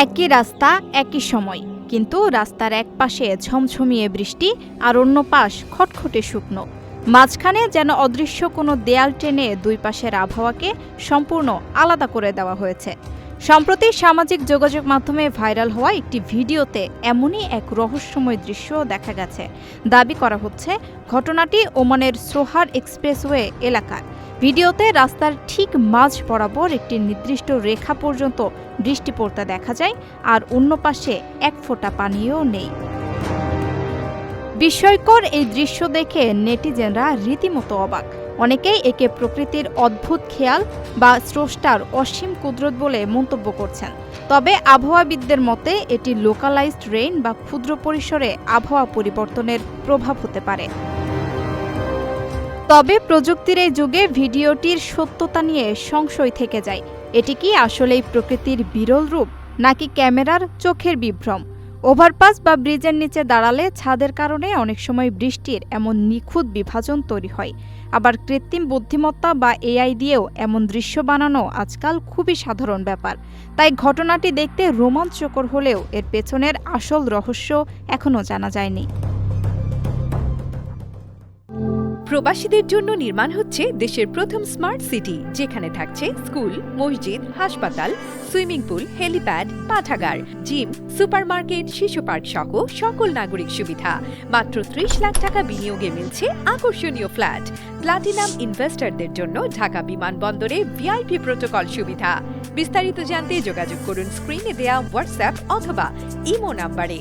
একই রাস্তা একই সময়, কিন্তু রাস্তার এক পাশে ঝমঝমিয়ে বৃষ্টি আর অন্য পাশ খটখটে শুকনো। মাঝখানে যেন অদৃশ্য কোনো দেয়াল টেনে দুই পাশের আবহাওয়াকে সম্পূর্ণ আলাদা করে দেওয়া হয়েছে। সম্প্রতি সামাজিক যোগাযোগ মাধ্যমে ভাইরাল হওয়া একটি ভিডিওতে এমনই এক রহস্যময় দৃশ্য দেখা গেছে। দাবি করা হচ্ছে ঘটনাটি ওমানের সোহার এক্সপ্রেসওয়ে এলাকার। ভিডিওতে রাস্তার ঠিক মাঝ বরাবর একটি নির্দিষ্ট রেখা পর্যন্ত বৃষ্টি পড়তে দেখা যায়, আর অন্য পাশে এক ফোঁটা পানিও নেই। বিস্ময়কর এই দৃশ্য দেখে নেটিজেনরা রীতিমতো অবাক। অনেকেই একে প্রকৃতির অদ্ভুত খেয়াল বা স্রষ্টার অসীম কুদরত বলে মন্তব্য করছেন। তবে আবহাওয়াবিদদের মতে এটি লোকালাইজড রেইন বা ক্ষুদ্র পরিসরে আবহাওয়া পরিবর্তনের প্রভাব হতে পারে। তবে প্রযুক্তির এই যুগে ভিডিওটির সত্যতা নিয়ে সংশয় থেকে যায়। এটি কি আসলেই প্রকৃতির বিরল রূপ, নাকি ক্যামেরার চোখের বিভ্রম? ওভারপাস বা ব্রিজের নিচে দাঁড়ালে ছাদের কারণে অনেক সময় বৃষ্টির এমন নিখুঁত বিভাজন তৈরি হয়। আবার কৃত্রিম বুদ্ধিমত্তা বা এআই দিয়েও এমন দৃশ্য বানানো আজকাল খুবই সাধারণ ব্যাপার। তাই ঘটনাটি দেখতে রোমাঞ্চকর হলেও এর পেছনের আসল রহস্য এখনও জানা যায়নি। প্রবাসীদের জন্য নির্মাণ হচ্ছে দেশের প্রথম স্মার্ট সিটি, যেখানে থাকছে স্কুল, মসজিদ, হাসপাতাল, সুইমিং পুল, হেলিপ্যাড, পাঠাগার, জিম, সুপারমার্কেট, শিশু পার্ক সহ সকল নাগরিক সুবিধা। মাত্র ৩০ লাখ টাকা বিনিয়োগে মিলছে আকর্ষণীয় ফ্ল্যাট। প্লাটিনাম ইনভেস্টরদের জন্য ঢাকা বিমানবন্দরে ভিআইপি প্রোটোকল সুবিধা। বিস্তারিত জানতে যোগাযোগ করুন স্ক্রিনে দেয়া হোয়াটসঅ্যাপ অথবা ইমো নাম্বারে।